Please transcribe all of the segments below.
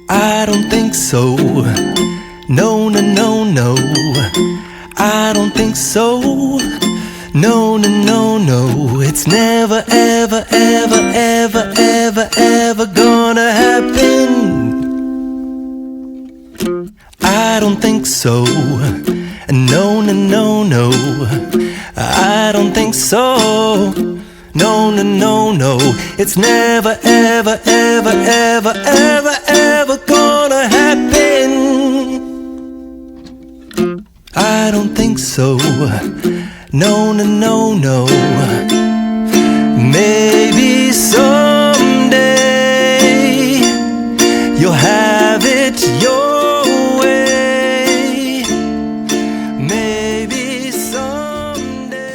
I don't think so. No, no, no, no. I don't think so. No, no, no, no. It's never, ever, ever, ever, ever, ever gonna happen. I don't think so. No, no, no, no. I don't think so. No, no, no, no. It's never, ever, ever, ever, ever, ever gonna happen. I don't think so. No, no, no, no. Maybe someday you'll have it your way. Maybe someday.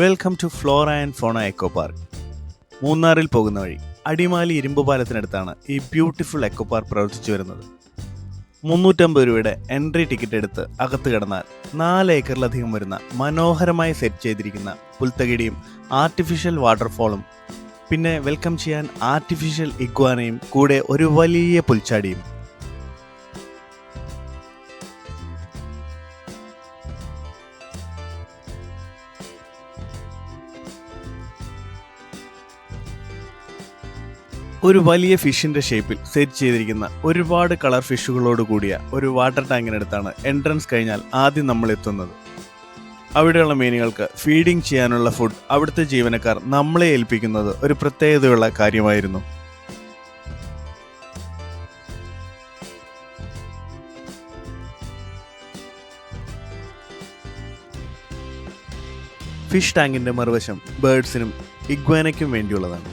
Welcome to flora and fauna eco park. മൂന്നാറിൽ പോകുന്ന വഴി അടിമാലി ഇരുമ്പ് പാലത്തിനടുത്താണ് ഈ beautiful echo park പ്രവർത്തിച്ചു വരുന്നത്. 350 രൂപയുടെ entry ticket എടുത്ത് അകത്ത് കിടന്നാൽ 4 ഏക്കറിലധികം വരുന്ന മനോഹരമായി സെറ്റ് ചെയ്തിരിക്കുന്ന പുൽത്തകിടിയും ആർട്ടിഫിഷ്യൽ വാട്ടർഫോളും പിന്നെ വെൽക്കം ചെയ്യാൻ ആർട്ടിഫിഷ്യൽ ഇഗ്വാനയും കൂടെ ഒരു വലിയ പുൽച്ചാടിയും. ഒരു വലിയ ഫിഷിൻ്റെ ഷേപ്പിൽ സെറ്റ് ചെയ്തിരിക്കുന്ന ഒരുപാട് കളർ ഫിഷുകളോട് കൂടിയ ഒരു വാട്ടർ ടാങ്കിനടുത്താണ് എൻട്രൻസ് കഴിഞ്ഞാൽ ആദ്യം നമ്മൾ എത്തുന്നത്. അവിടെയുള്ള മീനുകൾക്ക് ഫീഡിംഗ് ചെയ്യാനുള്ള ഫുഡ് അവിടുത്തെ ജീവനക്കാർ നമ്മളെ ഏൽപ്പിക്കുന്നത് ഒരു പ്രത്യേകതയുള്ള കാര്യമായിരുന്നു. ഫിഷ് ടാങ്കിൻ്റെ മറുവശം ബേർഡ്സിനും ഇഗ്വാനയ്ക്കും വേണ്ടിയുള്ളതാണ്.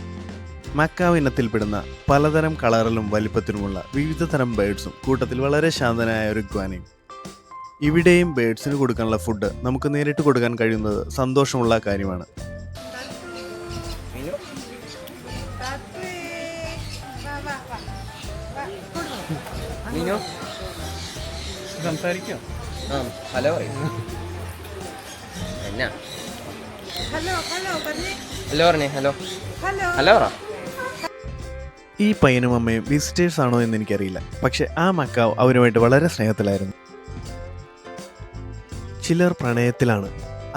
മക്കാവ് ഇനത്തിൽപ്പെടുന്ന പലതരം കളറിലും വലിപ്പത്തിലുമുള്ള വിവിധ തരം ബേർഡ്സും കൂട്ടത്തിൽ വളരെ ശാന്തനായ ഒരു ഇഗ്വാനയും. ഇവിടെയും ബേർഡ്സിന് കൊടുക്കാനുള്ള ഫുഡ് നമുക്ക് നേരിട്ട് കൊടുക്കാൻ കഴിയുന്നത് സന്തോഷമുള്ള കാര്യമാണ്. സംസാരിക്കോ? ഹലോ എന്നാ ഹലോ പറഞ്ഞേ. ഹലോ ഹലോ പറ. ഈ പയ്യനും അമ്മയും വിസിറ്റേഴ്സ് ആണോ എന്ന് എനിക്കറിയില്ല, പക്ഷെ ആ മക്കാവ് അവരുമായിട്ട് വളരെ സ്നേഹത്തിലായിരുന്നു. ചിലർ പ്രണയത്തിലാണ്.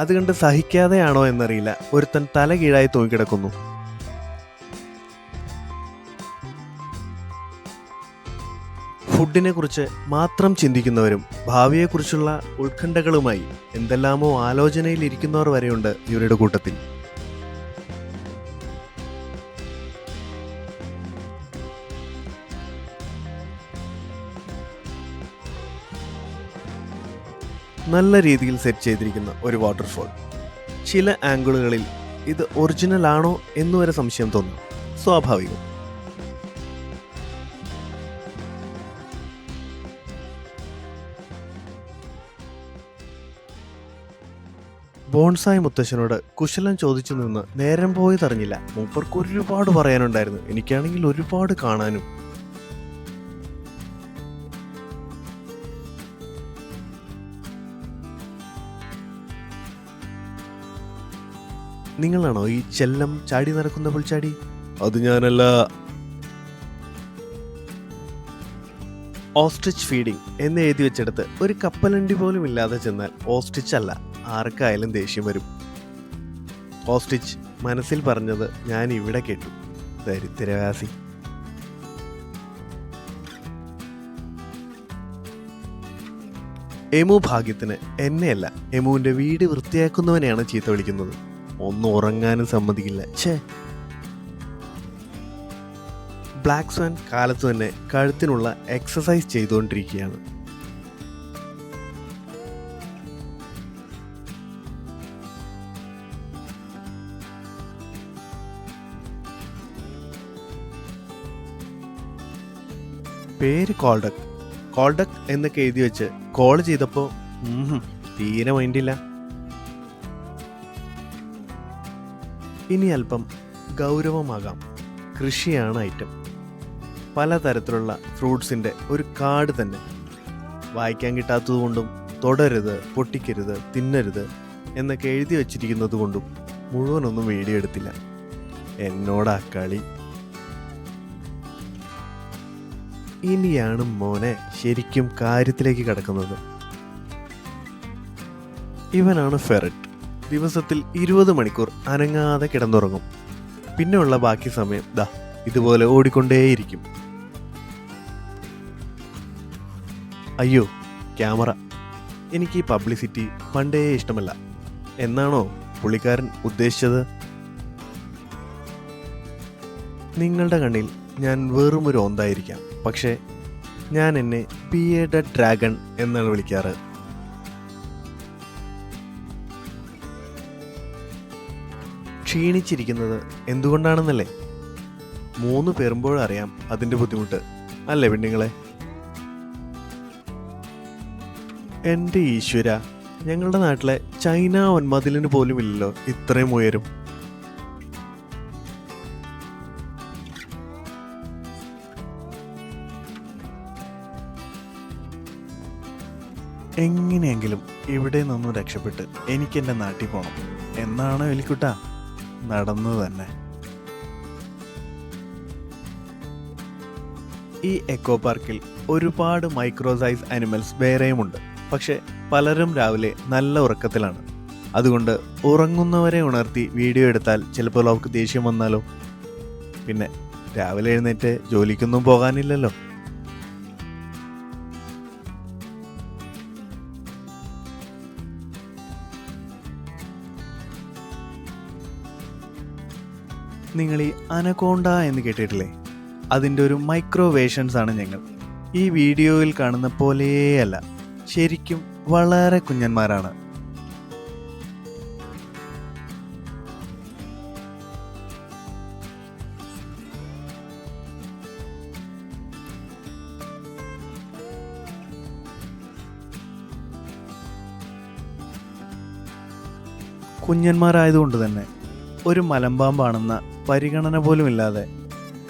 അതുകൊണ്ട് സഹിക്കാതെയാണോ എന്നറിയില്ല, ഒരുത്തൻ തല കീഴായി തൂങ്ങിക്കിടക്കുന്നു. ഫുഡിനെ കുറിച്ച് മാത്രം ചിന്തിക്കുന്നവരും ഭാവിയെക്കുറിച്ചുള്ള ഉത്കണ്ഠകളുമായി എന്തെല്ലാമോ ആലോചനയിൽ ഇരിക്കുന്നവർ വരെയുണ്ട് ഇവരുടെ കൂട്ടത്തിൽ. നല്ല രീതിയിൽ സെറ്റ് ചെയ്തിരിക്കുന്ന ഒരു വാട്ടർഫോൾ. ചില ആംഗിളുകളിൽ ഇത് ഒറിജിനൽ ആണോ എന്നുവരെ സംശയം തോന്നും. സ്വാഭാവികം. ബോൺസായി മുത്തശ്ശനോട് കുശലം ചോദിച്ചു നിന്ന് നേരം പോയതറിഞ്ഞില്ല. മൂപ്പർക്ക് ഒരുപാട് പറയാനുണ്ടായിരുന്നു, എനിക്കാണെങ്കിൽ ഒരുപാട് കാണാനും. നിങ്ങളാണോ ഈ ചെല്ലം ചാടി നടക്കുന്ന പുൽച്ചാടി? അത് ഞാനല്ല. ഓസ്ട്രിച്ച് ഫീഡിംഗ് എന്ന് എഴുതി വെച്ചെടുത്ത് ഒരു കപ്പലണ്ടി പോലും ഇല്ലാതെ ചെന്നാൽ ഓസ്ട്രിച്ച് അല്ല, ആർക്കായാലും ദേഷ്യം വരും. ഓസ്ട്രിച്ച് മനസ്സിൽ പറഞ്ഞത് ഞാൻ ഇവിടെ കേട്ടു. ദരിദ്രവാസി. എമു ഭാഗ്യത്തിന് എന്നെയല്ല, എമുവിൻ്റെ വീട് വൃത്തിയാക്കുന്നവനെയാണ് ചീത്ത വിളിക്കുന്നത്. ഒന്നും ഉറങ്ങാനും സമ്മതിക്കില്ല. ഛേ. ബ്ലാക്ക് സ്വാൻ കാലത്ത് തന്നെ കഴുത്തിനുള്ള എക്സസൈസ് ചെയ്തുകൊണ്ടിരിക്കുകയാണ്. പേര് കോൾഡക്ക്. കോൾഡക്ക് എന്നൊക്കെ എഴുതി വെച്ച് കോൾ ചെയ്തപ്പോൾ തീരെ മൈൻഡില്ല. ഇനി അല്പം ഗൗരവമാകാം. കൃഷിയാണ് ഐറ്റം. പലതരത്തിലുള്ള ഫ്രൂട്ട്സിൻ്റെ ഒരു കാട് തന്നെ. വായിക്കാൻ കിട്ടാത്തതുകൊണ്ടും തൊടരുത്, പൊട്ടിക്കരുത്, തിന്നരുത് എന്നൊക്കെ എഴുതി വച്ചിരിക്കുന്നത് കൊണ്ടും മുഴുവനൊന്നും വീഡിയോ എടുത്തില്ല. എന്നോടാ കളി. ഇനിയാണ് മോനെ ശരിക്കും കാര്യത്തിലേക്ക് കടക്കുന്നത്. ഇവനാണ് ഫെററ്റ്. ദിവസത്തിൽ 20 മണിക്കൂർ അനങ്ങാതെ കിടന്നുറങ്ങും. പിന്നെയുള്ള ബാക്കി സമയം ഇതുപോലെ ഓടിക്കൊണ്ടേയിരിക്കും. അയ്യോ, ക്യാമറ. എനിക്ക് ഈ പബ്ലിസിറ്റി പണ്ടേ ഇഷ്ടമല്ല എന്നാണോ പുള്ളിക്കാരൻ ഉദ്ദേശിച്ചത്? നിങ്ങളുടെ കണ്ണിൽ ഞാൻ വെറും ഒരു ഓന്തായിരിക്കാം, പക്ഷേ ഞാൻ എന്നെ ബിയേർഡ് ഡ്രാഗൺ എന്നാണ് വിളിക്കാറ്. ക്ഷീണിച്ചിരിക്കുന്നത് എന്തുകൊണ്ടാണെന്നല്ലേ? 3 പേരുമ്പോഴറിയാം അതിൻ്റെ ബുദ്ധിമുട്ട്, അല്ലേ പെണ്ണുങ്ങളെ? എൻ്റെ ഈശ്വര, ഞങ്ങളുടെ നാട്ടിലെ ചൈന 9 പോലും ഇല്ലല്ലോ ഇത്രയും ഉയരും. എങ്ങനെയെങ്കിലും ഇവിടെ നിന്നും രക്ഷപ്പെട്ട് എനിക്കെൻ്റെ നാട്ടിൽ പോകണം എന്നാണ് എലിക്കുട്ടാ നടന്നത് തന്നെ. ഈ എക്കോ പാർക്കിൽ ഒരുപാട് മൈക്രോ സൈസ് ആനിമൽസ് വേറെയുമുണ്ട്. പക്ഷെ പലരും രാവിലെ നല്ല ഉറക്കത്തിലാണ്. അതുകൊണ്ട് ഉറങ്ങുന്നവരെ ഉണർത്തി വീഡിയോ എടുത്താൽ ചിലപ്പോൾ അവർക്ക് ദേഷ്യം വന്നാലോ? പിന്നെ രാവിലെ എഴുന്നേറ്റ് ജോലിക്കൊന്നും പോകാനില്ലല്ലോ. നിങ്ങൾ ഈ അനക്കോണ്ട എന്ന് കേട്ടിട്ടില്ലേ? അതിൻ്റെ ഒരു മൈക്രോ വേഷൻസ് ആണ് ഞങ്ങൾ. ഈ വീഡിയോയിൽ കാണുന്ന പോലെയല്ല, ശരിക്കും വളരെ കുഞ്ഞന്മാരാണ്. കുഞ്ഞന്മാരായതുകൊണ്ട് തന്നെ ഒരു മലമ്പാമ്പാണെന്ന പരിഗണന പോലുമില്ലാതെ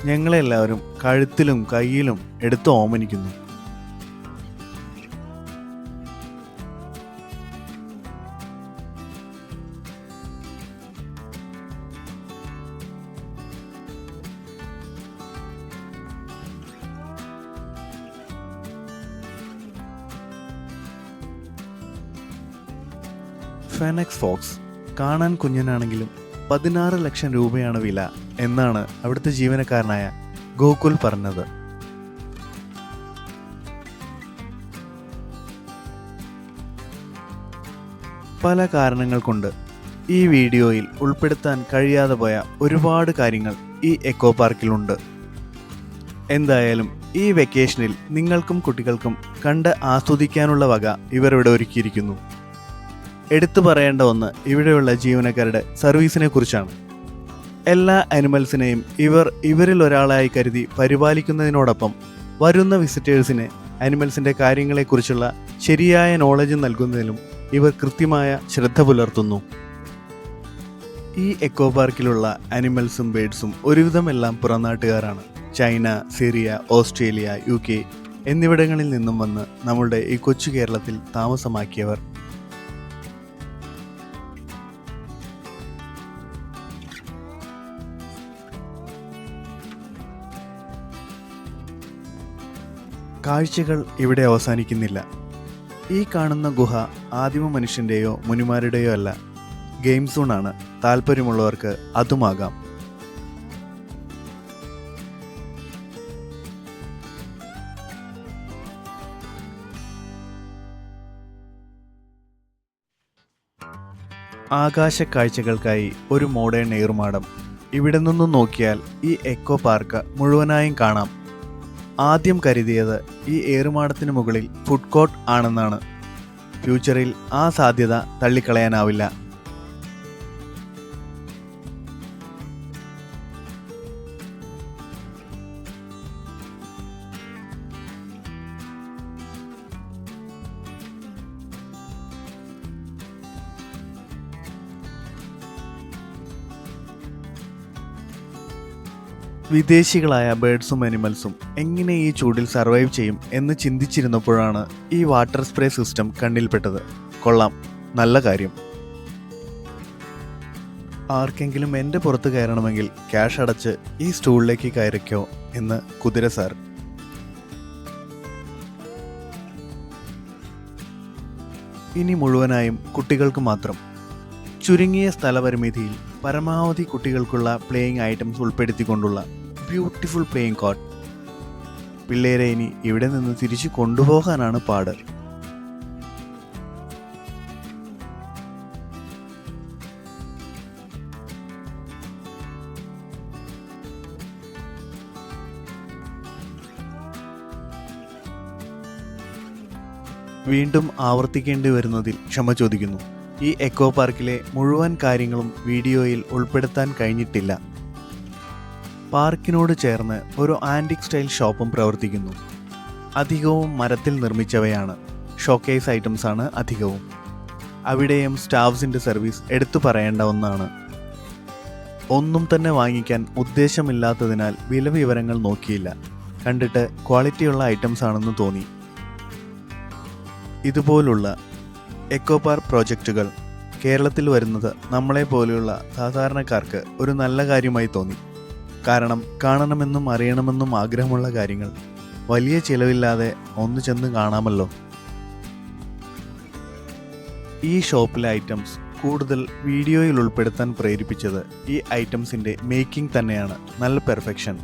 ഞങ്ങളെല്ലാവരും കഴുത്തിലും കയ്യിലും എടുത്ത് ഓമനിക്കുന്നു. ഫെനക്സ് ഫോക്സ് കാണാൻ കുഞ്ഞനാണെങ്കിലും 16 ലക്ഷം രൂപയാണ് വില എന്നാണ് അവിടുത്തെ ജീവനക്കാരനായ ഗോകുൽ പറഞ്ഞത്. പല കാരണങ്ങൾ കൊണ്ട് ഈ വീഡിയോയിൽ ഉൾപ്പെടുത്താൻ കഴിയാതെ പോയ ഒരുപാട് കാര്യങ്ങൾ ഈ എക്കോ പാർക്കിലുണ്ട്. എന്തായാലും ഈ വെക്കേഷനിൽ നിങ്ങൾക്കും കുട്ടികൾക്കും കണ്ട് ആസ്വദിക്കാനുള്ള വക ഇവരിവിടെ ഒരുക്കിയിരിക്കുന്നു. എടുത്തു പറയേണ്ട ഒന്ന് ഇവിടെയുള്ള ജീവനക്കാരുടെ സർവീസിനെ കുറിച്ചാണ്. എല്ലാ ആനിമൽസിനെയും ഇവരിൽ ഒരാളായി കരുതി പരിപാലിക്കുന്നതിനോടൊപ്പം വരുന്ന വിസിറ്റേഴ്സിന് ആനിമൽസിൻ്റെ കാര്യങ്ങളെക്കുറിച്ചുള്ള ശരിയായ നോളജ് നൽകുന്നതിലും ഇവർ കൃത്യമായ ശ്രദ്ധ പുലർത്തുന്നു. ഈ എക്കോ പാർക്കിലുള്ള ആനിമൽസും ബേഡ്സും ഒരുവിധം എല്ലാം പുറംനാട്ടുകാരാണ്. ചൈന, സിറിയ, ഓസ്ട്രേലിയ, UK എന്നിവിടങ്ങളിൽ നിന്നും വന്ന് നമ്മളുടെ ഈ കൊച്ചു കേരളത്തിൽ താമസമാക്കിയവർ. കാഴ്ചകൾ ഇവിടെ അവസാനിക്കുന്നില്ല. ഈ കാണുന്ന ഗുഹ ആദിമ മനുഷ്യൻ്റെയോ മുനിമാരുടെയോ അല്ല, ഗെയിം സോണാണ്. താല്പര്യമുള്ളവർക്ക് അതുമാകാം. ആകാശ കാഴ്ചകൾക്കായി ഒരു മോഡേൺ ഏറുമാടം. ഇവിടെ നിന്നും നോക്കിയാൽ ഈ എക്കോ പാർക്ക് മുഴുവനായും കാണാം. ആദ്യം കരുതിയത് ഈ ഏറുമാടത്തിന് മുകളിൽ ഫുഡ് കോർട്ട് ആണെന്നാണ്. ഫ്യൂച്ചറിൽ ആ സാധ്യത തള്ളിക്കളയാനാവില്ല. വിദേശികളായ ബേഡ്സും അനിമൽസും എങ്ങനെ ഈ ചൂടിൽ സർവൈവ് ചെയ്യും എന്ന് ചിന്തിച്ചിരുന്നപ്പോഴാണ് ഈ വാട്ടർ സ്പ്രേ സിസ്റ്റം കണ്ണിൽപ്പെട്ടത്. കൊള്ളാം, നല്ല കാര്യം. ആർക്കെങ്കിലും എൻ്റെ പുറത്ത് കയറണമെങ്കിൽ ക്യാഷ് അടച്ച് ഈ സ്റ്റൂളിലേക്ക് കയറിക്കോ എന്ന് കുതിര സാർ. ഇനി മുഴുവനായും കുട്ടികൾക്ക് മാത്രം. ചുരുങ്ങിയ സ്ഥലപരിമിതിയിൽ പരമാവധി കുട്ടികൾക്കുള്ള പ്ലേയിങ് ഐറ്റംസ് ഉൾപ്പെടുത്തിക്കൊണ്ടുള്ള ബ്യൂട്ടിഫുൾ പ്ലേയിങ് കോർട്ട്. പിള്ളേരെ ഇനി ഇവിടെ നിന്ന് തിരിച്ചു കൊണ്ടുപോകാനാണ് പാട്. വീണ്ടും ആവർത്തിക്കേണ്ടി വരുന്നതിൽ ക്ഷമ ചോദിക്കുന്നു. ഈ എക്കോ പാർക്കിലെ മുഴുവൻ കാര്യങ്ങളും വീഡിയോയിൽ ഉൾപ്പെടുത്താൻ കഴിഞ്ഞിട്ടില്ല. പാർക്കിനോട് ചേർന്ന് ഒരു ആൻറ്റിക് സ്റ്റൈൽ ഷോപ്പും പ്രവർത്തിക്കുന്നു. അധികവും മരത്തിൽ നിർമ്മിച്ചവയാണ്. ഷോക്കേസ് ഐറ്റംസാണ് അധികവും. അവിടെയും സ്റ്റാഫ്സിൻ്റെ സർവീസ് എടുത്തു പറയേണ്ട ഒന്നാണ്. ഒന്നും തന്നെ വാങ്ങിക്കാൻ ഉദ്ദേശമില്ലാത്തതിനാൽ വില വിവരങ്ങൾ നോക്കിയില്ല. കണ്ടിട്ട് ക്വാളിറ്റിയുള്ള ഐറ്റംസ് ആണെന്ന് തോന്നി. ഇതുപോലുള്ള എക്കോ പാർക്ക് പ്രോജക്റ്റുകൾ കേരളത്തിൽ വരുന്നത് നമ്മളെ പോലെയുള്ള സാധാരണക്കാർക്ക് ഒരു നല്ല കാര്യമായി തോന്നി. കാരണം കാണണമെന്നും അറിയണമെന്നും ആഗ്രഹമുള്ള കാര്യങ്ങൾ വലിയ ചിലവില്ലാതെ ഒന്ന് ചെന്ന് കാണാമല്ലോ. ഈ ഷോപ്പിലെ ഐറ്റംസ് കൂടുതൽ വീഡിയോയിൽ ഉൾപ്പെടുത്താൻ പ്രേരിപ്പിച്ചത് ഈ ഐറ്റംസിൻ്റെ മേക്കിംഗ് തന്നെയാണ്. നല്ല പെർഫെക്ഷൻ.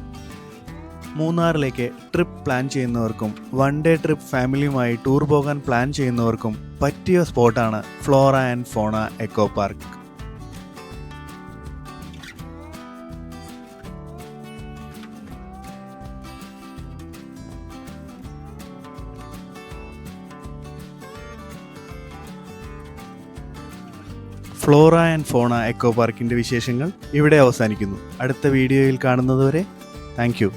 മൂന്നാറിലേക്ക് ട്രിപ്പ് പ്ലാൻ ചെയ്യുന്നവർക്കും 1 ഡേ ട്രിപ്പ് ഫാമിലിയുമായി ടൂർ പോകാൻ പ്ലാൻ ചെയ്യുന്നവർക്കും പറ്റിയ സ്പോട്ടാണ് flora and fauna eco park. Flora and fauna eco പാർക്കിൻ്റെ വിശേഷങ്ങൾ ഇവിടെ അവസാനിക്കുന്നു. അടുത്ത വീഡിയോയിൽ കാണുന്നതുവരെ താങ്ക് യു.